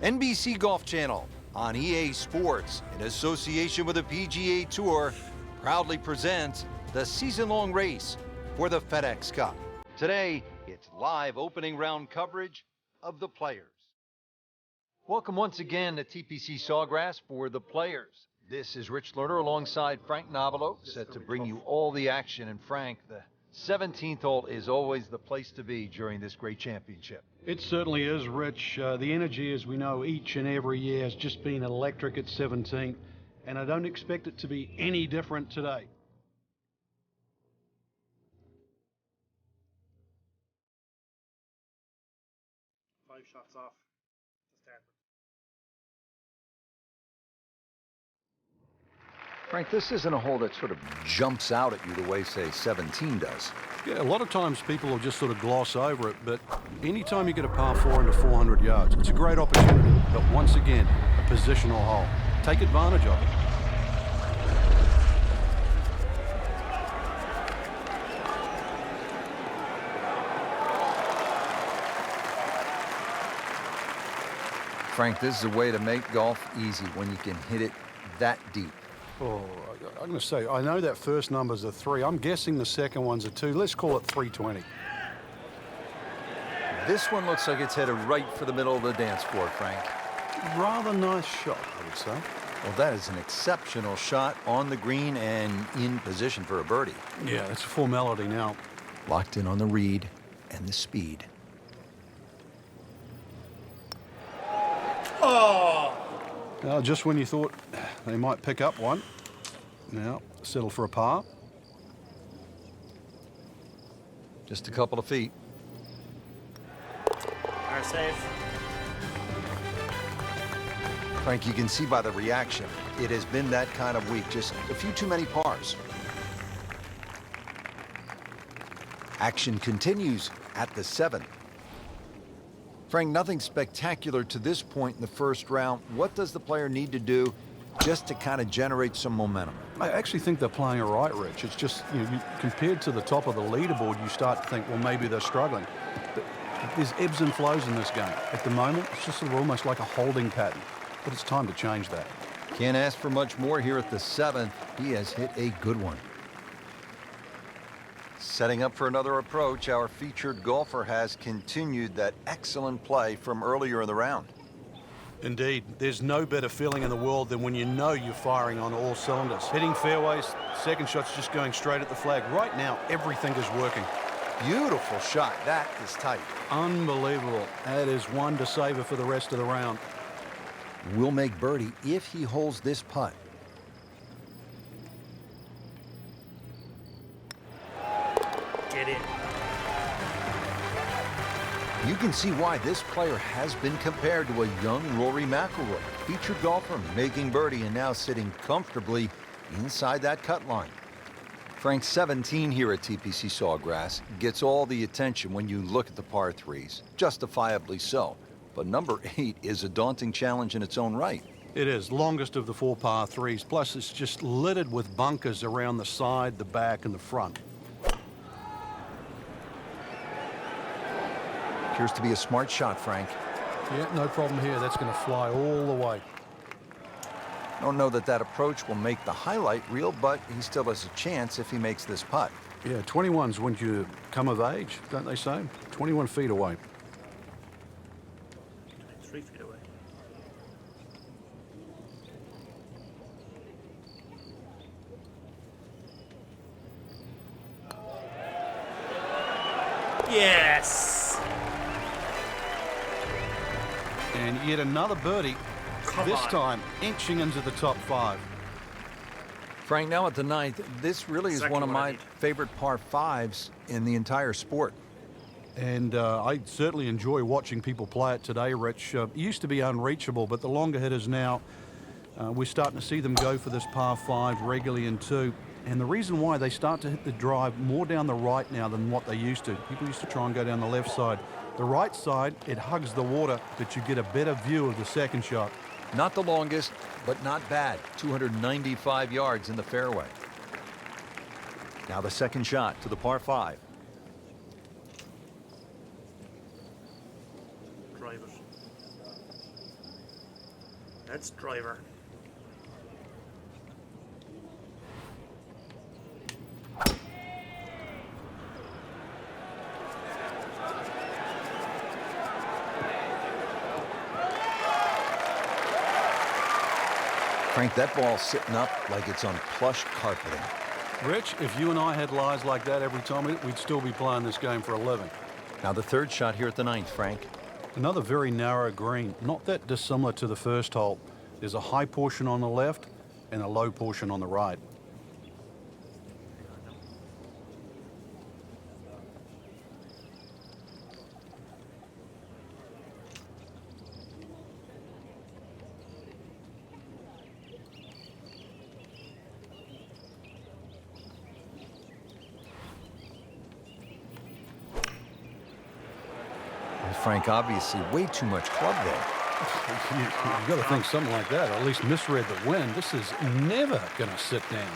NBC Golf Channel on EA Sports, in association with the PGA Tour, proudly presents the season-long race for the FedEx Cup. Today, it's live opening round coverage of the Players. Welcome once again to TPC Sawgrass for the Players. This is Rich Lerner alongside Frank Nobilo, set to bring you all the action. And Frank, the 17th hole is always the place to be during this great championship. It certainly is, Rich. The energy, as we know, each and every year has just been electric at 17, and I don't expect it to be any different today. Five shots off to start with. Frank, this isn't a hole that sort of jumps out at you the way, say, 17 does. Yeah, a lot of times people will just sort of gloss over it, but anytime you get a par 4 into 400 yards, it's a great opportunity. But once again, a positional hole. Take advantage of it. Frank, this is a way to make golf easy when you can hit it that deep. Oh, I'm going to say, I know that first number's a 3. I'm guessing the second one's a 2. Let's call it 320. This one looks like it's headed right for the middle of the dance floor, Frank. Rather nice shot, I would say. Well, that is an exceptional shot on the green and in position for a birdie. Yeah, it's a formality now. Locked in on the read and the speed. Oh! Just when you thought they might pick up one, now settle for a par. Just a couple of feet. Are safe. Frank, you can see by the reaction, it has been that kind of week. Just a few too many pars. Action continues at the 7th. Frank, nothing spectacular to this point in the first round. What does the player need to do just to kind of generate some momentum? I actually think they're playing it right, Rich. It's just, compared to the top of the leaderboard, you start to think, well, maybe they're struggling. But there's ebbs and flows in this game. At the moment, it's just sort of almost like a holding pattern. But it's time to change that. Can't ask for much more here at the 7th. He has hit a good one. Setting up for another approach, our featured golfer has continued that excellent play from earlier in the round. Indeed, there's no better feeling in the world than when you know you're firing on all cylinders. Hitting fairways, second shot's just going straight at the flag. Right now, everything is working. Beautiful shot. That is tight. Unbelievable. That is one to savor for the rest of the round. Will make birdie if he holds this putt. Get in. You can see why this player has been compared to a young Rory McIlroy, featured golfer making birdie and now sitting comfortably inside that cut line. Frank, 17 here at TPC Sawgrass gets all the attention when you look at the par 3s, justifiably so. But number 8 is a daunting challenge in its own right. It is, longest of the 4 par 3s, plus it's just littered with bunkers around the side, the back, and the front. Appears to be a smart shot, Frank. Yeah, no problem here. That's going to fly all the way. Don't know that that approach will make the highlight reel, but he still has a chance if he makes this putt. Yeah, 21's when you come of age, don't they say? 21 feet away. 3 feet away. Yes! And yet another birdie, this time inching into the top 5. Frank, now at the 9th, this really is one of my favorite par 5s in the entire sport. And I certainly enjoy watching people play it today, Rich. It used to be unreachable, but the longer hitters now, we're starting to see them go for this par 5 regularly in 2. And the reason why, they start to hit the drive more down the right now than what they used to. People used to try and go down the left side. The right side, it hugs the water, but you get a better view of the second shot. Not the longest, but not bad. 295 yards in the fairway. Now the second shot to the par 5. Drive it. That's driver. Frank, that ball's sitting up like it's on plush carpeting. Rich, if you and I had lies like that every time, we'd still be playing this game for a living. Now the third shot here at the ninth, Frank. Another very narrow green, not that dissimilar to the first hole. There's a high portion on the left and a low portion on the right. Frank, obviously way too much club there. You got to think something like that, or at least misread the wind. This is never going to sit down.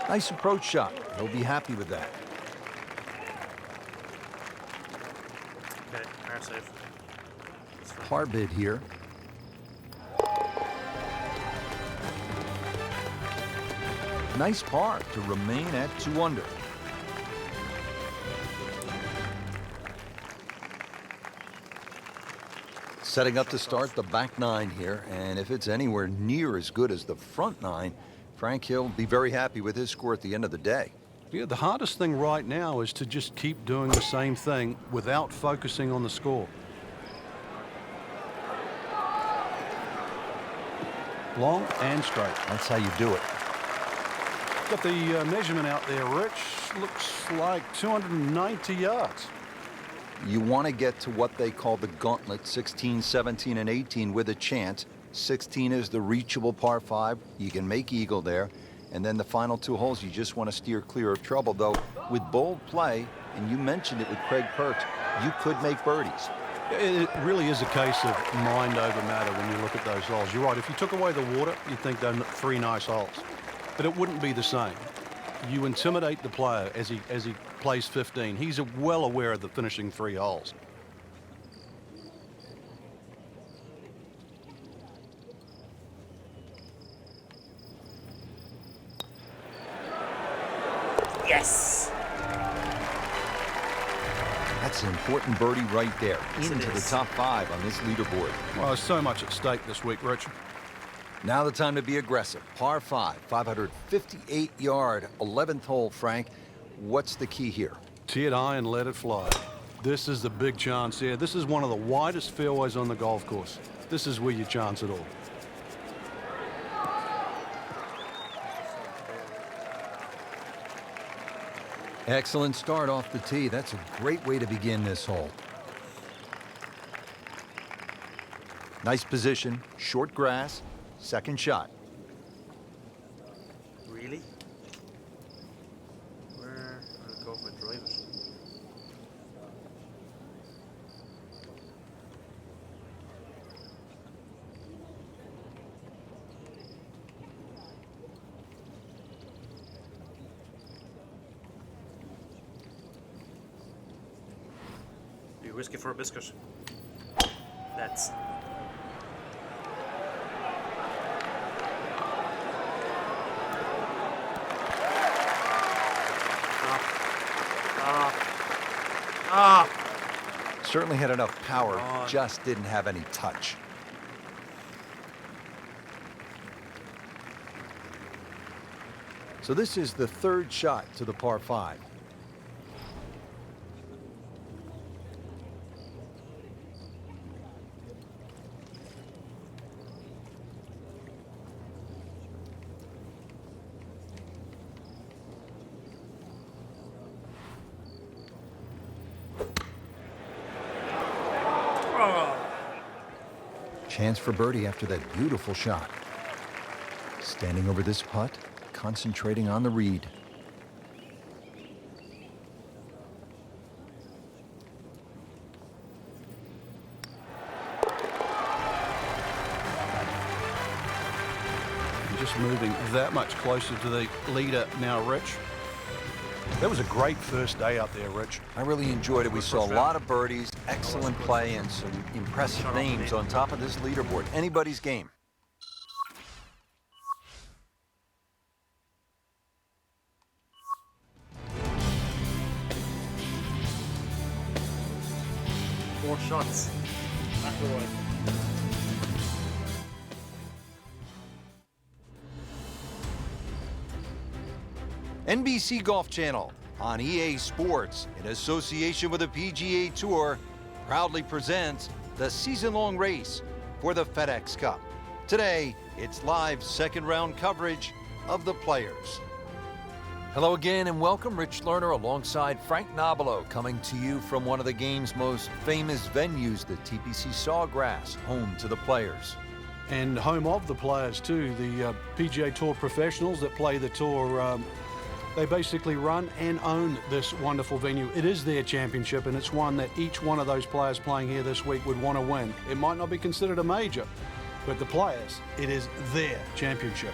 Nice approach shot. He'll be happy with that. Okay, par safe. Par bid here. Nice par to remain at 2 under. Setting up to start the back 9 here, and if it's anywhere near as good as the front 9, Frank, he'll be very happy with his score at the end of the day. Yeah, the hardest thing right now is to just keep doing the same thing without focusing on the score. Long and straight. That's how you do it. Got the measurement out there, Rich. Looks like 290 yards. You want to get to what they call the gauntlet, 16, 17, and 18 with a chance. 16 is the reachable par 5. You can make eagle there. And then the final 2 holes, you just want to steer clear of trouble. Though, with bold play, and you mentioned it with Craig Perks, you could make birdies. It really is a case of mind over matter when you look at those holes. You're right. If you took away the water, you'd think they're 3 nice holes. But it wouldn't be the same. You intimidate the player as he plays 15. He's well aware of the finishing 3 holes. Yes! That's an important birdie right there. Yes, into the top 5 on this leaderboard. Well, there's so much at stake this week, Rich. Now the time to be aggressive. Par 5, 558-yard, 11th hole, Frank. What's the key here? Tee it high and let it fly. This is the big chance here. This is one of the widest fairways on the golf course. This is where you chance it all. Excellent start off the tee. That's a great way to begin this hole. Nice position, short grass, second shot. Really? Where? I'll go for a drive it. Do you risk it for a biscuit? That's. Certainly had enough power, just didn't have any touch. So this is the 3rd shot to the par 5. Chance for birdie after that beautiful shot. Standing over this putt, concentrating on the read. Just moving that much closer to the leader now, Rich. That was a great first day out there, Rich. I really enjoyed it. We saw a lot of birdies, excellent play, and some impressive names on top of this leaderboard. Anybody's game. Four shots. McIlroy. NBC Golf Channel on EA Sports, in association with the PGA Tour, proudly presents the season-long race for the FedEx Cup. Today, it's live second-round coverage of the Players. Hello again and welcome. Rich Lerner alongside Frank Nobilo, coming to you from one of the game's most famous venues, the TPC Sawgrass, home to the Players. And home of the Players too, the PGA Tour professionals that play the tour. They basically run and own this wonderful venue. It is their championship, and it's one that each one of those players playing here this week would want to win. It might not be considered a major, but the Players, it is their championship.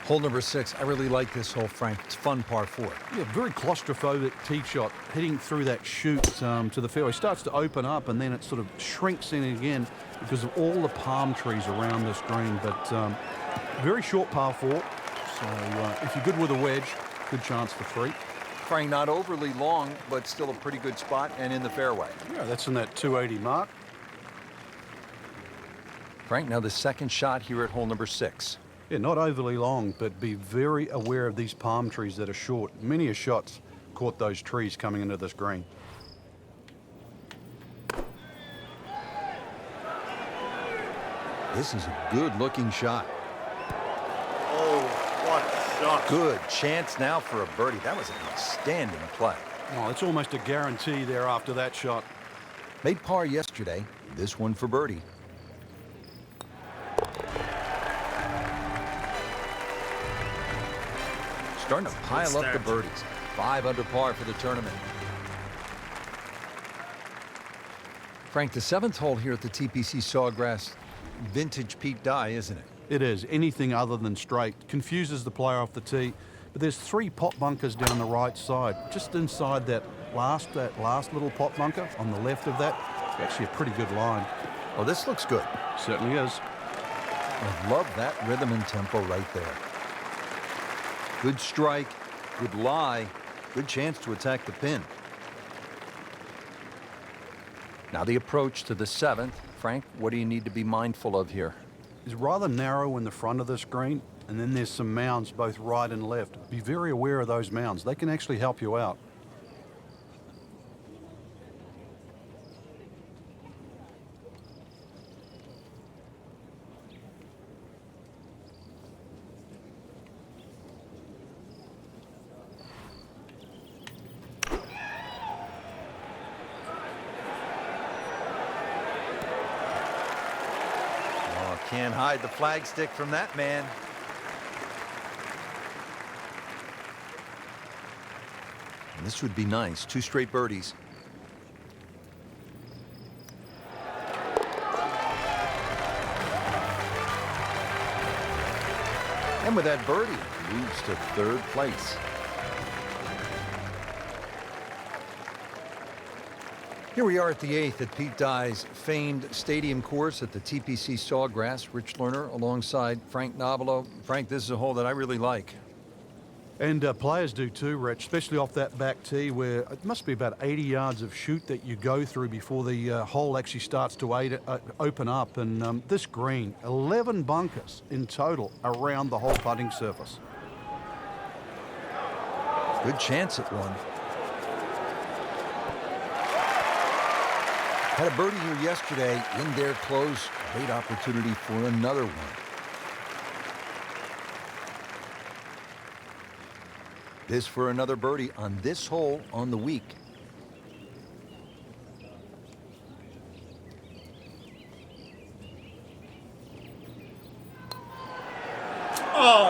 Hole number 6, I really like this hole, Frank. It's fun par 4. Yeah, very claustrophobic tee shot, hitting through that chute to the fairway. Starts to open up, and then it sort of shrinks in again because of all the palm trees around this green. But very short par 4, so if you're good with a wedge, good chance for 3. Frank, not overly long, but still a pretty good spot and in the fairway. Yeah, that's in that 280 mark. Frank, now the second shot here at hole number 6. Yeah, not overly long, but be very aware of these palm trees that are short. Many a shot's caught those trees coming into this green. This is a good-looking shot. Oh, what a shot. Good chance now for a birdie. That was an outstanding play. Oh, it's almost a guarantee there after that shot. Made par yesterday. This one for birdie. Starting to pile up the birdies. 5 under par for the tournament. Frank, the 7th hole here at the TPC Sawgrass, vintage Pete Dye, isn't it? It is. Anything other than straight confuses the player off the tee. But there's 3 pot bunkers down the right side, just inside that last little pot bunker on the left of that. It's actually a pretty good line. Oh, this looks good. Certainly is. I love that rhythm and tempo right there. Good strike, good lie, good chance to attack the pin. Now the approach to the 7th. Frank, what do you need to be mindful of here? It's rather narrow in the front of this green, and then there's some mounds both right and left. Be very aware of those mounds. They can actually help you out. Can't hide the flagstick from that man. And this would be nice. 2 straight birdies. And with that birdie, moves to 3rd place. Here we are at the 8th at Pete Dye's famed stadium course at the TPC Sawgrass. Rich Lerner alongside Frank Nobilo. Frank, this is a hole that I really like. And players do too, Rich, especially off that back tee where it must be about 80 yards of chute that you go through before the hole actually starts to open up. And this green, 11 bunkers in total around the whole putting surface. Good chance at one. Had a birdie here yesterday in their close. Great opportunity for another one. This for another birdie on this hole on the week.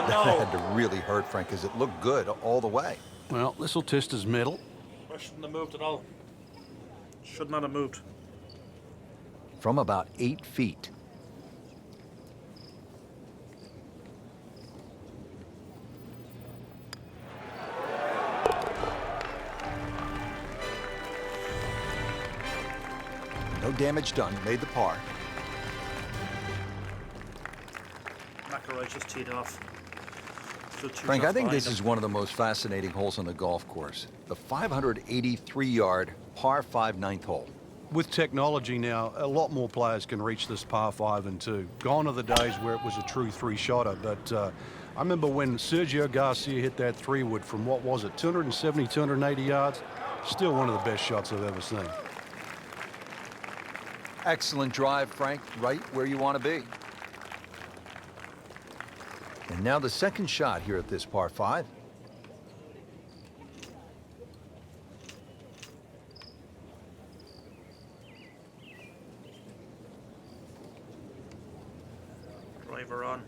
Oh, That no. had to really hurt, Frank, because it looked good all the way. Well, this will test his mettle. I shouldn't have moved at all. Should not have moved. From about 8 feet. No damage done, made the par. McIlroy just teed off. Still 2 Frank, I shots think behind this him. is one of the most fascinating holes on the golf course. The 583-yard par 5 ninth hole. With technology now, a lot more players can reach this par 5 and 2. Gone are the days where it was a true 3-shotter, but I remember when Sergio Garcia hit that 3-wood from, what was it, 270, 280 yards? Still one of the best shots I've ever seen. Excellent drive, Frank, right where you want to be. And now the second shot here at this par 5. Driver on.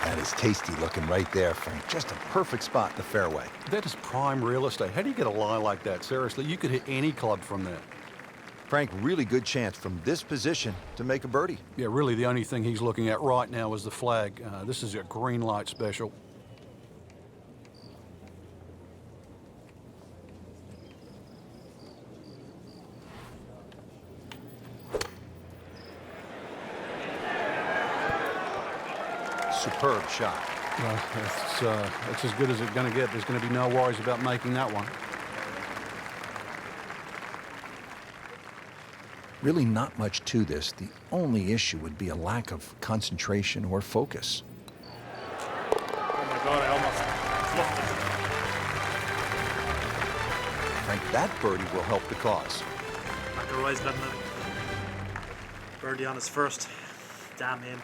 That is tasty looking right there, Frank. Just a perfect spot in the fairway. That is prime real estate. How do you get a lie like that? Seriously, you could hit any club from that. Frank, really good chance from this position to make a birdie. Yeah, really the only thing he's looking at right now is the flag. This is a green light special. Superb shot. Well, it's as good as it's going to get. There's going to be no worries about making that one. Really not much to this. The only issue would be a lack of concentration or focus. Oh my God, I almost fluffed it. Frank, that birdie will help the cause. McIlroy's gotten a birdie on his first. Damn him.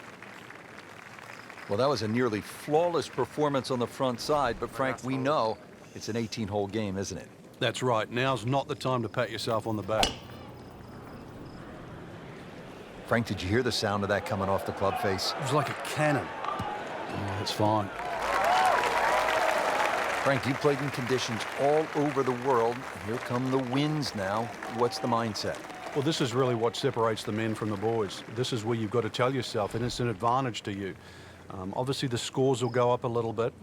Well, that was a nearly flawless performance on the front side, but Frank, last we hole. know it's an 18-hole game, isn't it? That's right. Now's not the time to pat yourself on the back. Frank, did you hear the sound of that coming off the club face? It was like a cannon. Oh, that's fine. Frank, you played in conditions all over the world. Here come the winds now. What's the mindset? Well, this is really what separates the men from the boys. This is where you've got to tell yourself, and it's an advantage to you. Obviously, the scores will go up a little bit,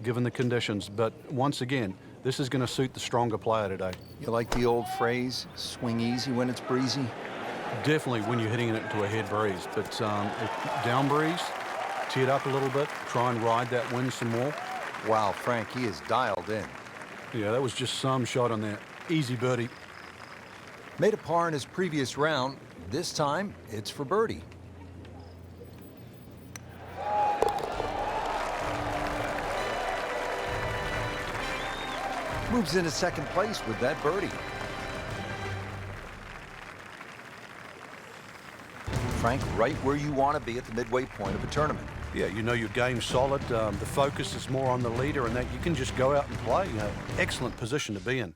given the conditions. But once again, this is going to suit the stronger player today. You like the old phrase, swing easy when it's breezy? Definitely when you're hitting it into a head breeze. But down breeze, tee it up a little bit, try and ride that wind some more. Wow, Frank, he is dialed in. Yeah, that was just some shot on there. Easy birdie. Made a par in his previous round. This time, it's for birdie. Moves into second place with that birdie. Frank, right where you want to be at the midway point of a tournament. Yeah, you know your game's solid. The focus is more on the leader and that you can just go out and play. Excellent position to be in.